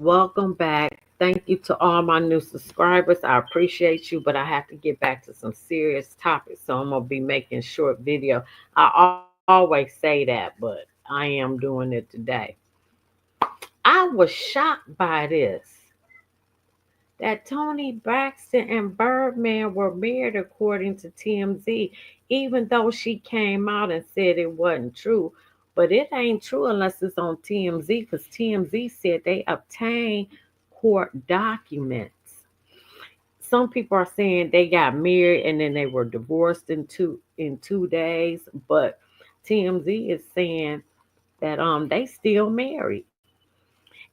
Welcome back. Thank you to all my new subscribers. I appreciate you, but I have to get back to some serious topics, so I'm gonna be making short video. I always say that, but I am doing it today. I was shocked by this that Tony Braxton and Birdman were married according to TMZ, even though she came out and said it wasn't true. But it ain't true unless it's on TMZ because TMZ said they obtained court documents. Some people are saying they got married and then they were divorced in 2 days, but TMZ is saying that they still married.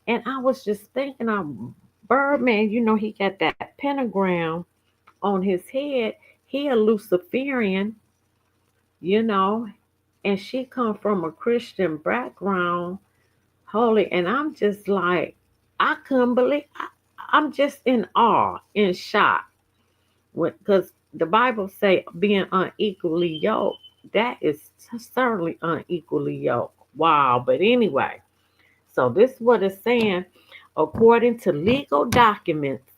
And I was just thinking Birdman, he got that pentagram on his head. He a Luciferian, you know, and she come from a Christian background, holy, and I'm just like, I couldn't believe. I'm just in awe, in shock, because the Bible say being unequally yoked. That is certainly unequally yoked. Wow. But anyway, so this is what it's saying. According to legal documents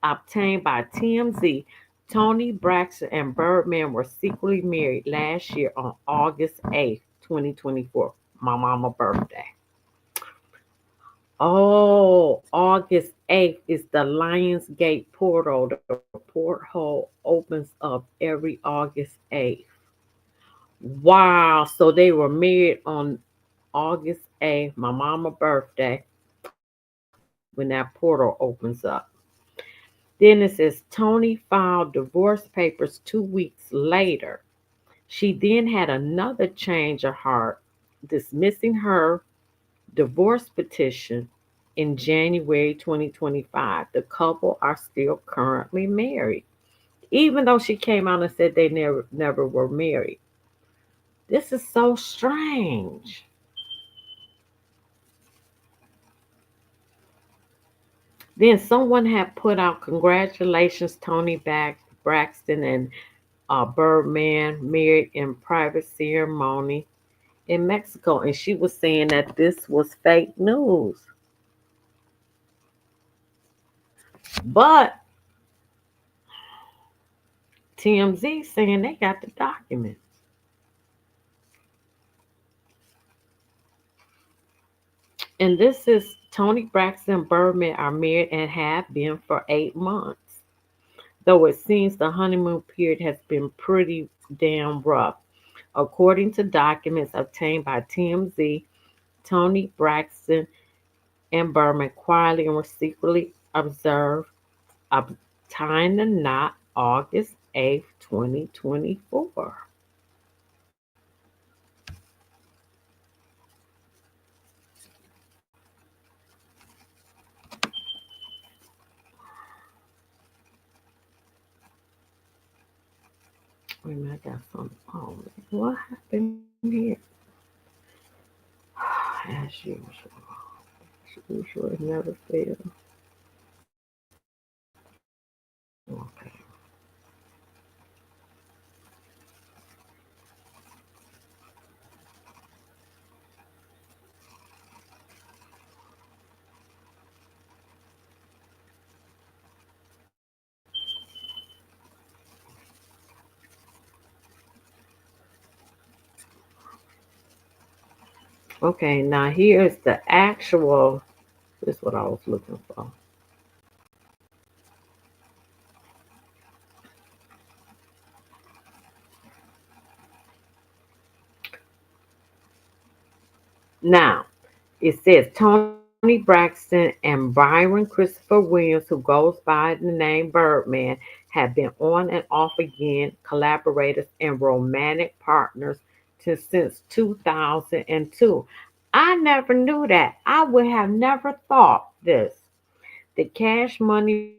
obtained by TMZ, Tony Braxton and Birdman were secretly married last year on August 8th, 2024, my mama's birthday. Oh, August 8th is the Lionsgate portal. The porthole opens up every August 8th. Wow. So they were married on August 8th, my mama's birthday, when that portal opens up. Then it says Tony filed divorce papers 2 weeks later. She then had another change of heart, dismissing her divorce petition in January 2025. The couple are still currently married, even though she came out and said they never were married. This is so strange. Then someone had put out congratulations, Tony Braxton and Birdman married in private ceremony in Mexico, and she was saying that this was fake news. But TMZ saying they got the documents. And this is Tony Braxton and Birdman are married and have been for 8 months. Though it seems the honeymoon period has been pretty damn rough. According to documents obtained by TMZ, Tony Braxton and Birdman quietly and secretly observed tying the knot August 8th, 2024. Wait a minute, I got something. Oh, man, what happened here? As usual. As usual, it never fails. Okay. Okay, now here's the actual. This is what I was looking for. Now, it says Tony Braxton and Byron Christopher Williams, who goes by the name Birdman, have been on and off again collaborators and romantic partners since 2002. I never knew that. I would have never thought this. The Cash Money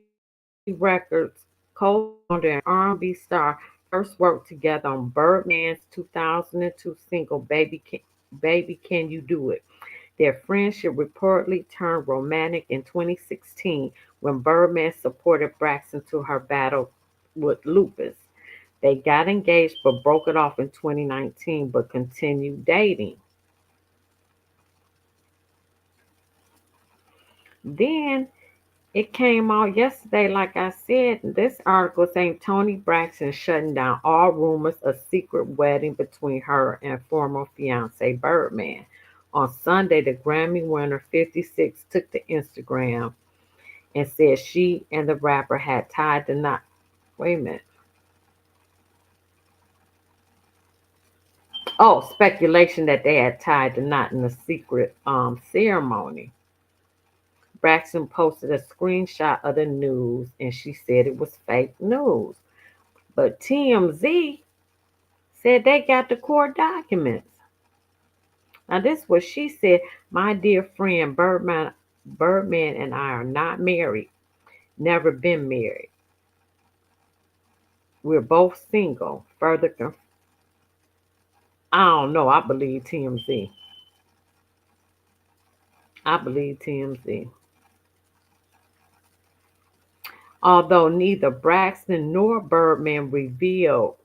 Records co-founder and R&B star first worked together on Birdman's 2002 single Baby Can You Do It. Their friendship reportedly turned romantic in 2016 when Birdman supported Braxton to her battle with lupus. They got engaged but broke it off in 2019 but continued dating. Then it came out yesterday, like I said, this article saying Tony Braxton shutting down all rumors of secret wedding between her and former fiance Birdman. On Sunday, the Grammy winner 56 took to Instagram and said she and the rapper had tied the knot. Wait a minute. Oh, speculation that they had tied the knot in a secret ceremony. Braxton posted a screenshot of the news and she said it was fake news. But TMZ said they got the court documents. Now, this is what she said. My dear friend Birdman and I are not married, never been married. We're both single. I don't know. I believe TMZ. I believe TMZ. Although neither Braxton nor Birdman revealed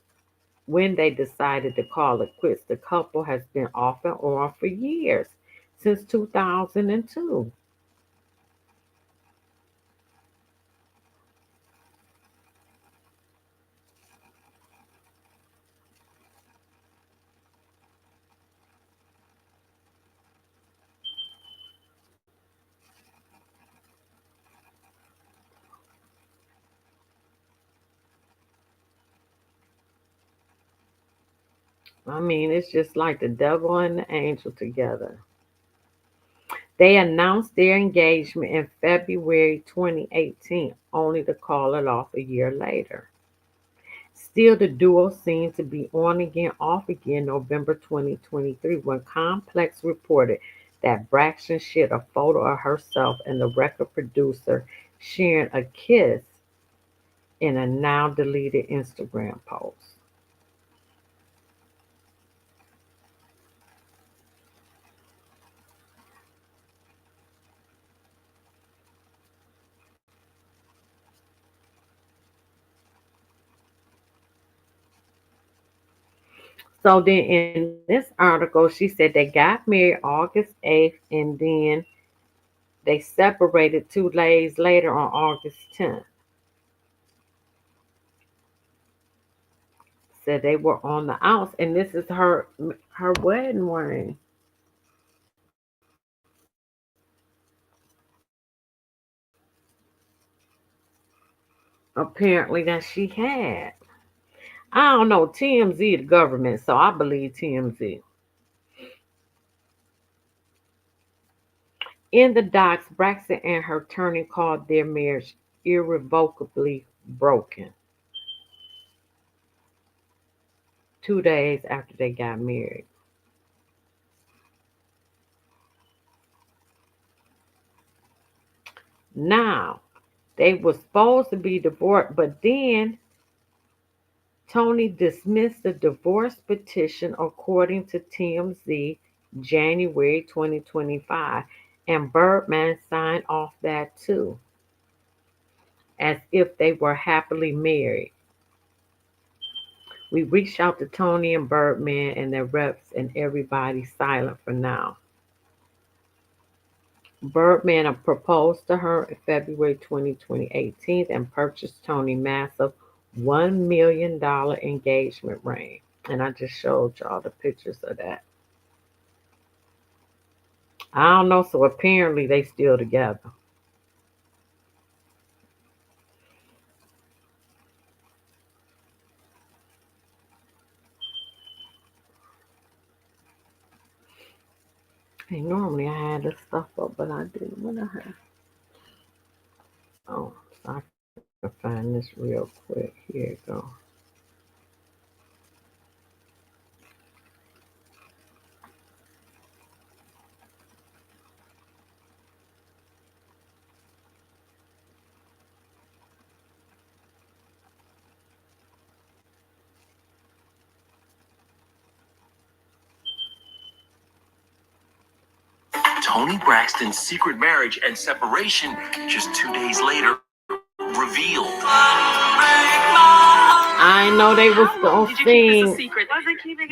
when they decided to call it quits, the couple has been off and on for years, since 2002. I mean, it's just like the devil and the angel together. They announced their engagement in February 2018, only to call it off a year later. Still, the duo seemed to be on again, off again November 2023 when Complex reported that Braxton shared a photo of herself and the record producer sharing a kiss in a now deleted Instagram post. So then in this article, she said they got married August 8th and then they separated 2 days later on August 10th. Said they were on the outs and this is her wedding ring. Apparently that she had. I don't know, TMZ the government, so I believe TMZ. In the docs, Braxton and her attorney called their marriage irrevocably broken 2 days after they got married. Now, they were supposed to be divorced, but then Toni dismissed the divorce petition according to TMZ January 2025, and Birdman signed off that too, as if they were happily married. We reached out to Toni and Birdman and their reps, and everybody's silent for now. Birdman proposed to her in February 2018 and purchased Toni massive $1 million engagement ring. And I just showed y'all the pictures of that. I don't know, so apparently they still together. Hey, normally I had this stuff up, but I didn't want to have. Oh, so I can find this real quick. Here you go. Toni Braxton's secret marriage and separation just 2 days later revealed. I know they was gonna sing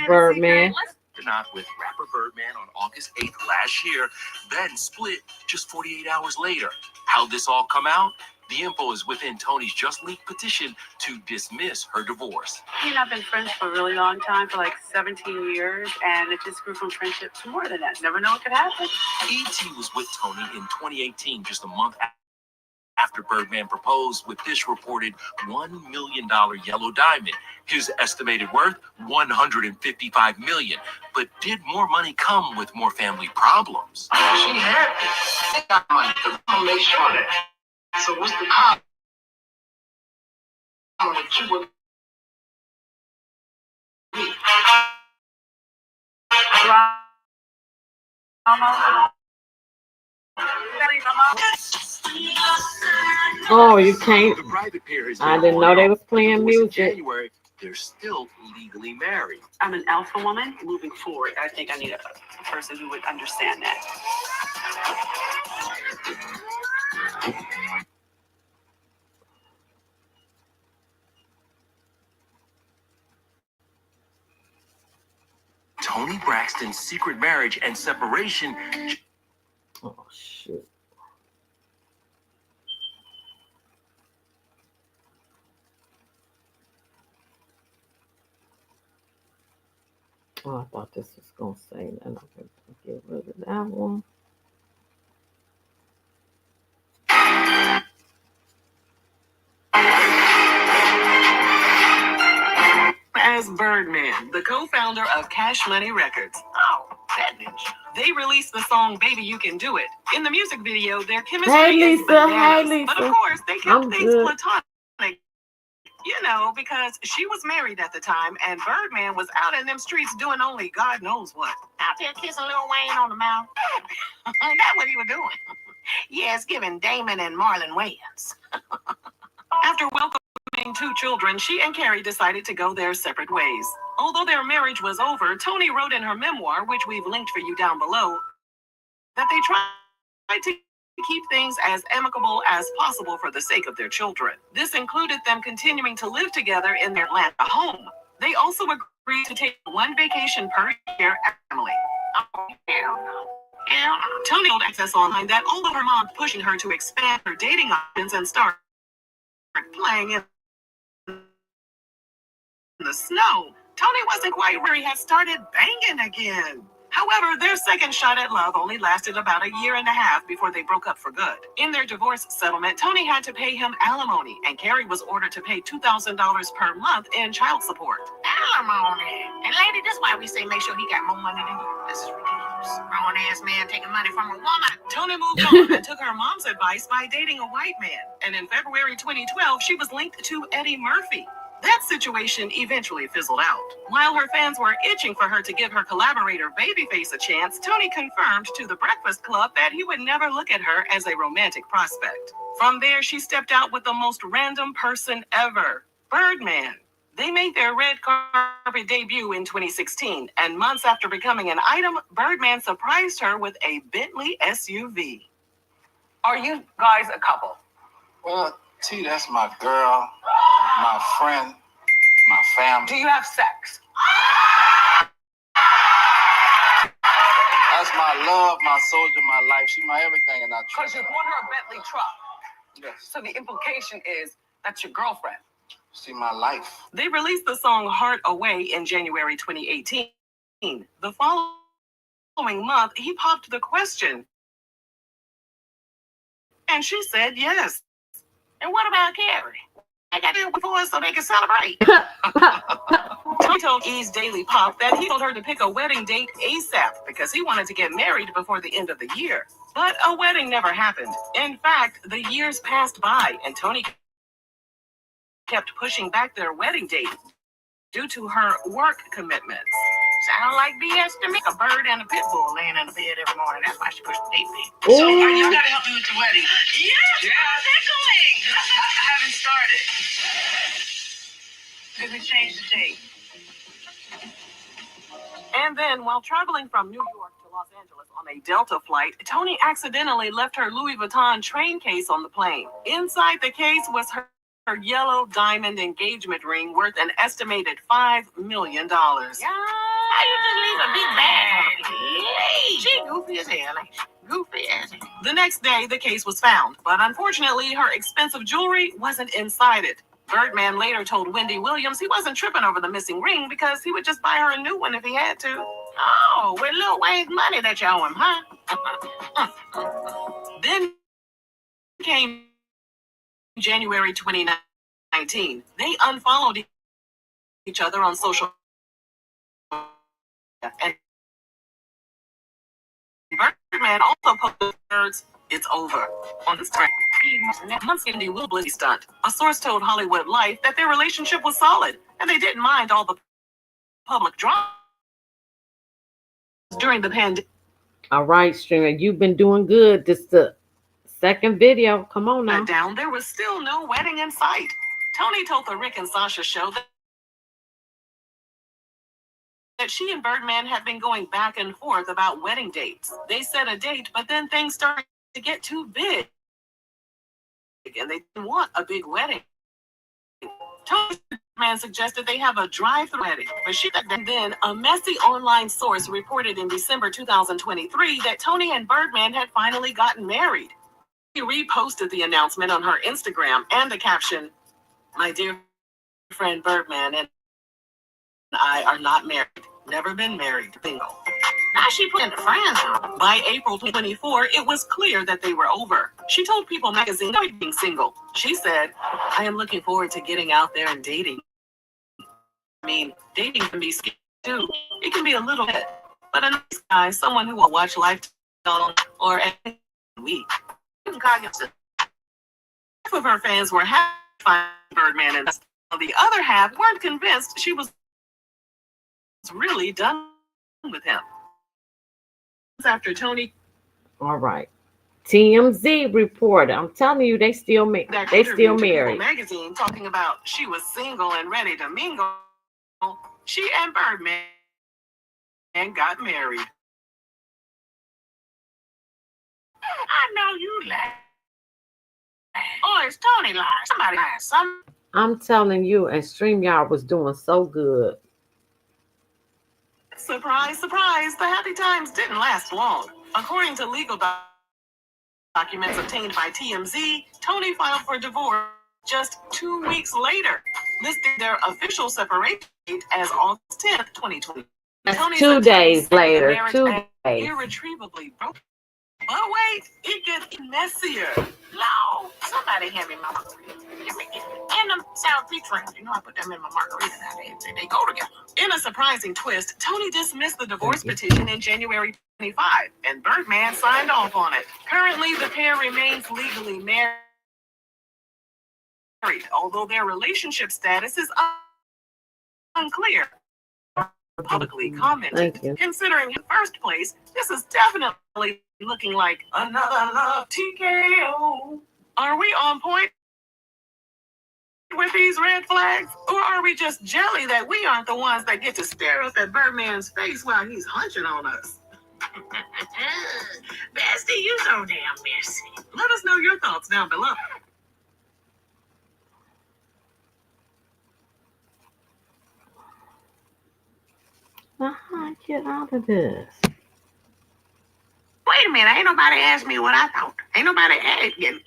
Birdman. The astronaut with rapper Birdman on August 8th last year, then split just 48 hours later. How'd this all come out? The info is within Toni's just leaked petition to dismiss her divorce. He and I've been friends for a really long time, for like 17 years, and it just grew from friendship to more than that. Never know what could happen. E.T. was with Toni in 2018, just a month after Birdman proposed with this reported $1 million yellow diamond. His estimated worth, $155 million. But did more money come with more family problems? She had it. They got money. The mom made sure of that. So what's the problem with you with me? Oh, you can't. The private pair has I been didn't know going they on. was playing Divorce in music. January, they're still legally married. I'm an alpha woman moving forward. I think I need a person who would understand that. Toni Braxton's secret marriage and separation. Oh, shoot. Oh, I thought this was going to say that. I'm going to get rid of that one. As Birdman, the co-founder of Cash Money Records. Oh, that ninja. They released the song Baby You Can Do It. In the music video, their chemistry Hey, is Lisa. bananas. Hey, But Lisa. of course, they I'm kept things good. platonic. You know, because she was married at the time, and Birdman was out in them streets doing only God knows what. Out there kissing Lil Wayne on the mouth. That's what he was doing. Yeah, it's giving Damon and Marlon Wayans. After welcoming 2 children, she and Carrie decided to go their separate ways. Although their marriage was over, Toni wrote in her memoir, which we've linked for you down below, that they tried to keep things as amicable as possible for the sake of their children. This included them continuing to live together in their Atlanta home. They also agreed to take 1 vacation per year as a family. Oh, hell no. Hell no. Toni told Access Online that although her mom pushing her to expand her dating options and start playing in the snow, Toni wasn't quite where he had started banging again. However, their second shot at love only lasted about a year and a half before they broke up for good. In their divorce settlement, Toni had to pay him alimony, and Carrie was ordered to pay $2,000 per month in child support. Alimony. And lady, that's why we say make sure he got more money than you. This is ridiculous. Grown ass man taking money from a woman. Toni moved on and took her mom's advice by dating a white man. And in February 2012, she was linked to Eddie Murphy. That situation eventually fizzled out. While her fans were itching for her to give her collaborator Babyface a chance, Toni confirmed to The Breakfast Club that he would never look at her as a romantic prospect. From there, she stepped out with the most random person ever, Birdman. They made their red carpet debut in 2016, and months after becoming an item, Birdman surprised her with a Bentley SUV. Are you guys a couple? Well, T, that's my girl, my friend, my family. Do you have sex? That's my love, my soldier, my life. She my everything, and I Because trust you her. bought her a Bentley truck. Yes. So the implication is that's your girlfriend. She my life. They released the song Heart Away in January 2018. The following month, he popped the question, and she said yes. And what about Carrie? I got to do it before us so they can celebrate. Toni told E's Daily Pop that he told her to pick a wedding date ASAP because he wanted to get married before the end of the year. But a wedding never happened. In fact, the years passed by and Toni kept pushing back their wedding date due to her work commitments. Sound like BS to me. A bird and a pit bull laying in the bed every morning. That's why she pushed the date back. Ooh. So you gotta help me with the wedding. Yeah. How's that going? I haven't started. Did we change the date? And then, while traveling from New York to Los Angeles on a Delta flight, Toni accidentally left her Louis Vuitton train case on the plane. Inside the case was her yellow diamond engagement ring worth an estimated $5 million. Yeah. How you just leave a big bag on her? She goofy as hell. Ain't she? Goofy as hell. The next day, the case was found, but unfortunately, her expensive jewelry wasn't inside it. Birdman later told Wendy Williams he wasn't tripping over the missing ring because he would just buy her a new one if he had to. Oh, with Lil Wayne's money that you owe him, huh? Then came January 2019. They unfollowed each other on social media, and Birdman also posted words, "It's over," on Instagram. Months into Will Blissey stunt, a source told Hollywood Life that their relationship was solid and they didn't mind all the public drama during the pandemic. All right, streamer, you've been doing good. This is the second video. Come on now. Down, there was still no wedding in sight. Toni told the Rick and Sasha show that she and Birdman had been going back and forth about wedding dates. They set a date, but then things started to get too big, and they didn't want a big wedding. Toni Man suggested they have a drive-through wedding, but she said then a messy online source reported in December 2023 that Toni and Birdman had finally gotten married. She reposted the announcement on her Instagram and the caption, "My dear friend Birdman and I are not married. Never been married. Single." Now she put in the friends on. By April 24, it was clear that they were over. She told People magazine about being single. She said, "I am looking forward to getting out there and dating. I mean, dating can be scary too. It can be a little bit. But a nice guy, someone who will watch Lifetime or every week." You can call yourself. Half of her fans were happy to find Birdman, and the other half weren't convinced she was really done with him. After Toni, All right. TMZ reported. I'm telling you, they still that they still interview to People married. magazine talking about she was single and ready to mingle, she and Birdman got married. I know you lie. Oh, it's Toni lying. Somebody lying. Some. I'm telling you, and StreamYard was doing so good. Surprise, surprise, the happy times didn't last long. According to legal documents obtained by TMZ, Toni filed for divorce just 2 weeks later, listing their official separation date as August 10th, 2020. That's Toni's 2 attorney days said the later. marriage 2 had days. irretrievably broken. But wait, it gets messier. No, somebody hand me my margarita. And them sour peach rings. You know, I put them in my margarita nowadays. They go together. In a surprising twist, Toni dismissed the divorce petition in January 25, and Birdman signed off on it. Currently, the pair remains legally married, although their relationship status is unclear. Publicly commented, considering in the first place, this is definitely looking like another love TKO. Are we on point with these red flags? Or are we just jelly that we aren't the ones that get to stare up at Birdman's face while he's hunching on us? Bestie, you so damn messy. Let us know your thoughts down below. How I get out of this? Wait a minute, ain't nobody asked me what I thought. Ain't nobody asking.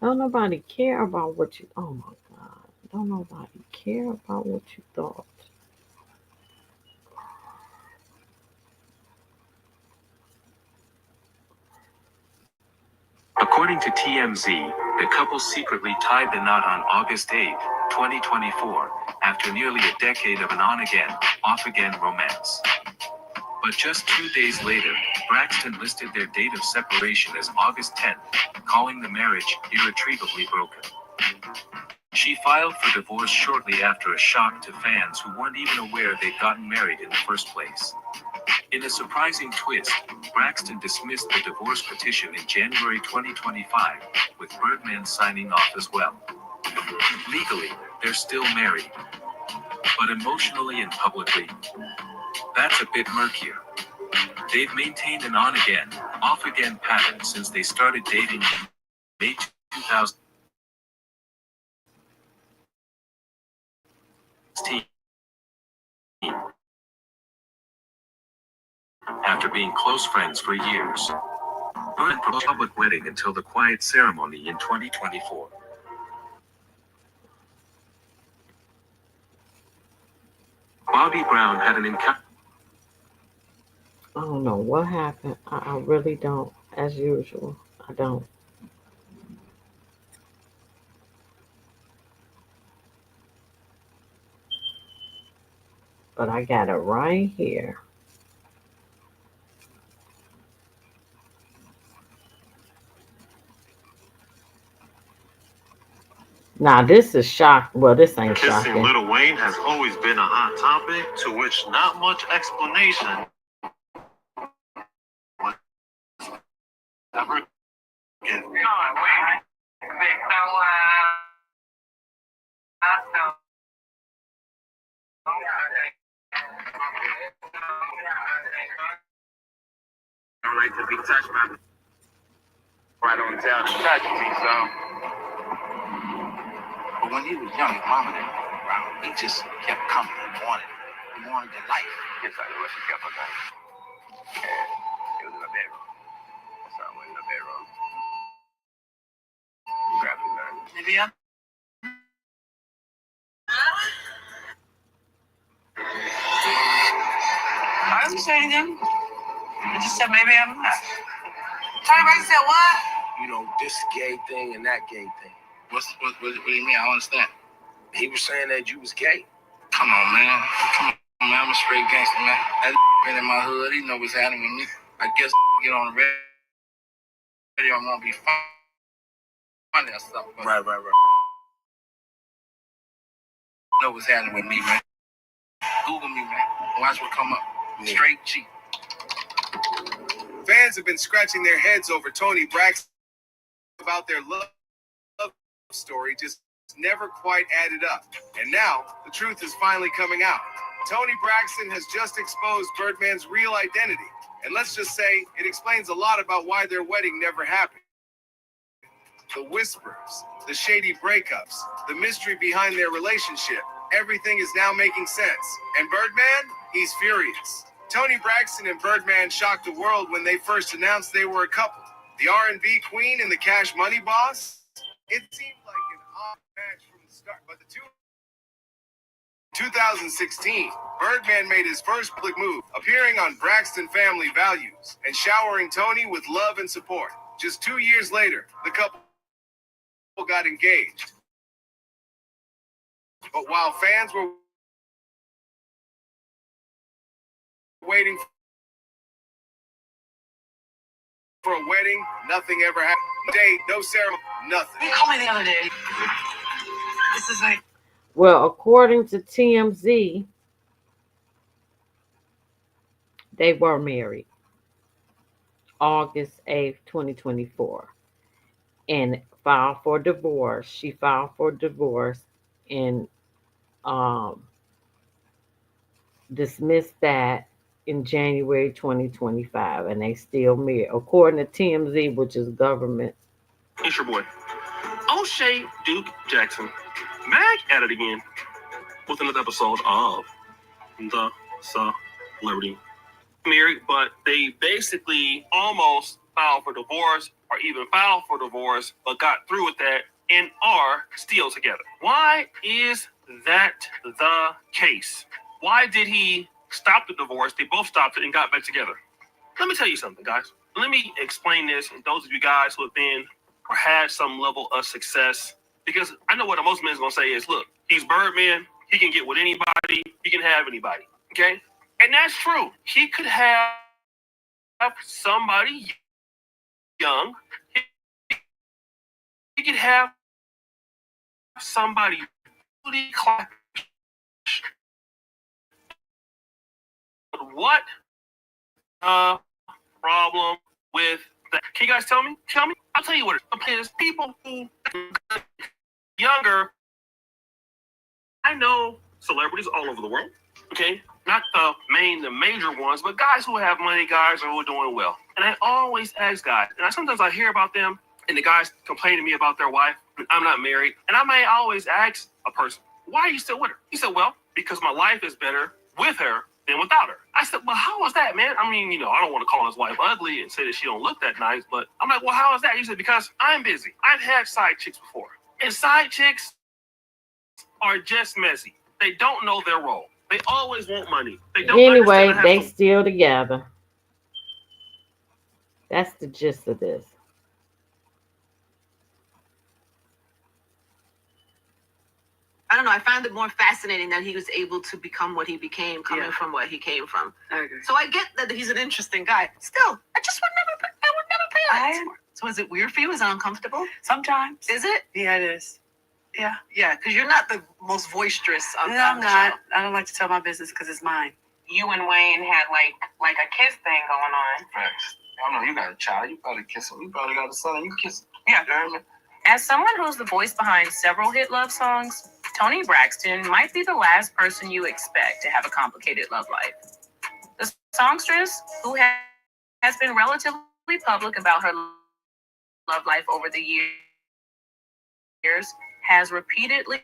Don't nobody care about what you. Oh my God! Don't nobody care about what you thought. According to TMZ, the couple secretly tied the knot on August 8, 2024, after nearly a decade of an on-again, off-again romance. But just 2 days later, Braxton listed their date of separation as August 10th, calling the marriage irretrievably broken. She filed for divorce shortly after a shock to fans who weren't even aware they'd gotten married in the first place. In a surprising twist, Braxton dismissed the divorce petition in January 2025, with Birdman signing off as well. Legally, they're still married. But emotionally and publicly, that's a bit murkier. They've maintained an on-again, off-again pattern since they started dating in May 2016. after being close friends for years. Birdman proposed a public wedding until the quiet ceremony in 2024. Bobby Brown had an encounter. I don't know what happened. I really don't, as usual. I don't. But I got it right here. Now this is shock. Well, this ain't Kissing shocking. Lil Wayne has always been a hot topic, to which not much explanation was ever given. I like to be touched by. Right on down to touch me, so. But when he was young, his mama didn't go around. He just kept coming. He wanted the life. Yes, I know what she kept on going. And it was in the bedroom. So I went in the bedroom. Grabbed the gun. Maybe I'm. I didn't say anything. I just said maybe I'm not. Tony Braxton said what? You know, this gay thing and that gay thing. What do you mean? I don't understand. He was saying that you was gay. Come on, man. Come on, man. I'm a straight gangster, man. That been in my hood. He know what's happening with me. I guess get on the radio and won't be funny or something. But Right. know what's happening with me, man. Google me, man. Watch what come up. Yeah. Straight G. Fans have been scratching their heads over Toni Braxton about their love story, just never quite added up. And now, the truth is finally coming out. Toni Braxton has just exposed Birdman's real identity. And let's just say, it explains a lot about why their wedding never happened. The whispers, the shady breakups, the mystery behind their relationship, everything is now making sense. And Birdman, he's furious. Toni Braxton and Birdman shocked the world when they first announced they were a couple. The R&B queen and the cash money boss? It seemed like an odd match from the start, but the 2016, Birdman made his first public move, appearing on Braxton Family Values and showering Toni with love and support. Just 2 years later, the couple got engaged. But while fans were waiting for a wedding, nothing ever happened. No date, no ceremony, nothing. You called me the other day. This is like. Well, according to TMZ, they were married August 8th, 2024, and filed for divorce. She filed for divorce and dismissed that in January 2025, and they still married, according to TMZ, which is government. It's your boy, O'Shea Duke Jackson, back at it again with another episode of The Celebrity Married, but they basically almost filed for divorce or even filed for divorce, but got through with that and are still together. Why is that the case? Why did he stop the divorce? They both stopped it and got back together. Let me tell you something, guys. Let me explain this, and those of you guys who have been or had some level of success, because I know what most men is going to say is, look, he's Birdman. He can get with anybody. He can have anybody. Okay? And that's true. He could have somebody young. He could have somebody really clapping. What problem with that? Can you guys tell me? Tell me. I'll tell you what it is. People who younger. I know celebrities all over the world. Okay, not the major ones, but guys who have money, guys who are doing well. And I always ask guys, and sometimes I hear about them, and the guys complain to me about their wife. I'm not married, and I may always ask a person, "Why are you still with her?" He said, "Well, because my life is better with her than without her." I I said, well, how was that, man? I mean, I don't want to call his wife ugly and say that she don't look that nice, but I'm like, well, how is that? He said, because I'm busy. I've had side chicks before. And side chicks are just messy. They don't know their role. They always want money. They don't Anyway, understand they still together. That's the gist of this. I don't know. I found it more fascinating that he was able to become what he became, coming from what he came from. I agree. So I get that he's an interesting guy. Still, I would never pay that. So is it weird for you? Is it uncomfortable? Sometimes. Is it? Yeah, it is. Yeah. Yeah, because you're not the most boisterous on No, the I'm not. show. I don't like to tell my business because it's mine. You and Wayne had like a kiss thing going on. Facts. I know you got a child. You probably kiss him. You probably got a son. You kiss him. Yeah. Damn it. As someone who's the voice behind several hit love songs, Toni Braxton might be the last person you expect to have a complicated love life. The songstress, who has been relatively public about her love life over the years, has repeatedly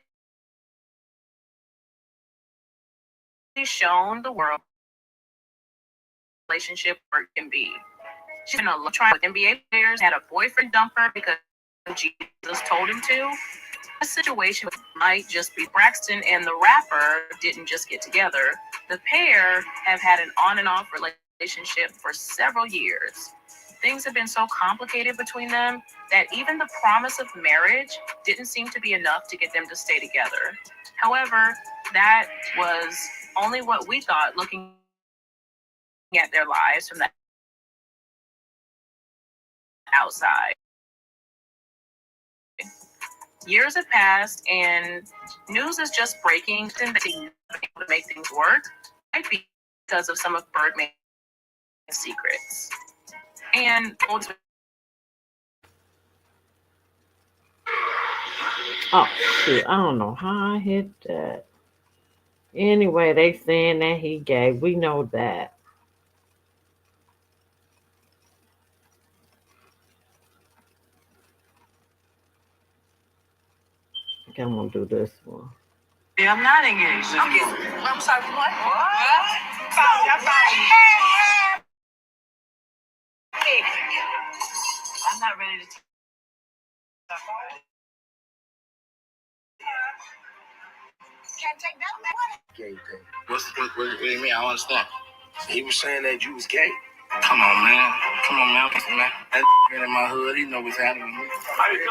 shown the world relationship work can be. She's been a love trial with NBA players, had a boyfriend dump her because Jesus told him to. A situation might just be Braxton and the rapper didn't just get together. The pair have had an on and off relationship for several years. Things have been so complicated between them that even the promise of marriage didn't seem to be enough to get them to stay together. However, that was only what we thought looking at their lives from the outside. Years have passed and news is just breaking and they able to make things work. Might be because of some of Birdman's secrets. And Oh shoot, I don't know how I hit that. Anyway, they saying that he gay. We know that. I think I'm gonna do this one. Yeah, I'm not engaged. I'm sorry, what? I'm not ready to Can't take that. Gay thing. What do you mean? I don't understand. He was saying that you was gay. Come on, man. Come on, man. That been in my hood. He know what's happening with me.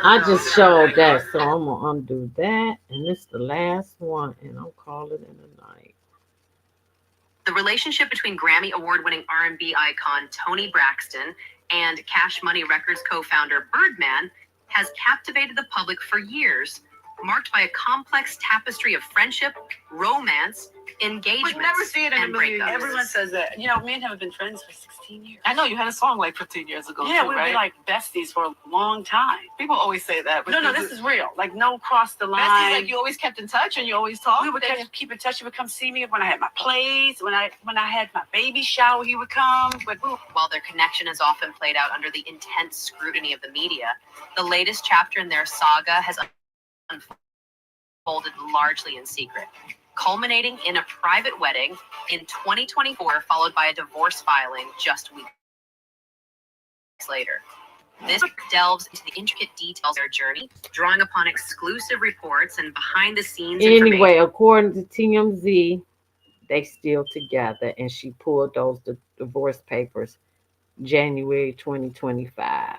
I just showed that, so I'm gonna undo that, and this is the last one, and I'm calling it a night. The relationship between Grammy award-winning R&B icon Toni Braxton and Cash Money Records co-founder Birdman has captivated the public for years, marked by a complex tapestry of friendship, romance, engagement, We never see it in and the movie. breakups. Everyone says that. You know, me and him have been friends for 16 years. I know you had a song like 15 years ago. Yeah, too, we've right? been like besties for a long time. People always say that. But No, this is real. Like no cross the line. besties, like you always kept in touch and you always talked. We would keep in touch. He would come see me when I had my plays. When I had my baby shower, he would come. But while their connection is often played out under the intense scrutiny of the media, the latest chapter in their saga has unfolded largely in secret, culminating in a private wedding in 2024, followed by a divorce filing just weeks later. This delves into the intricate details of their journey, drawing upon exclusive reports and behind-the-scenes Anyway, according to TMZ, they still together, and she pulled those divorce papers January 2025.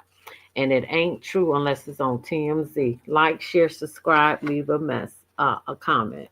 And it ain't true unless it's on TMZ. Like, share, subscribe, leave a comment.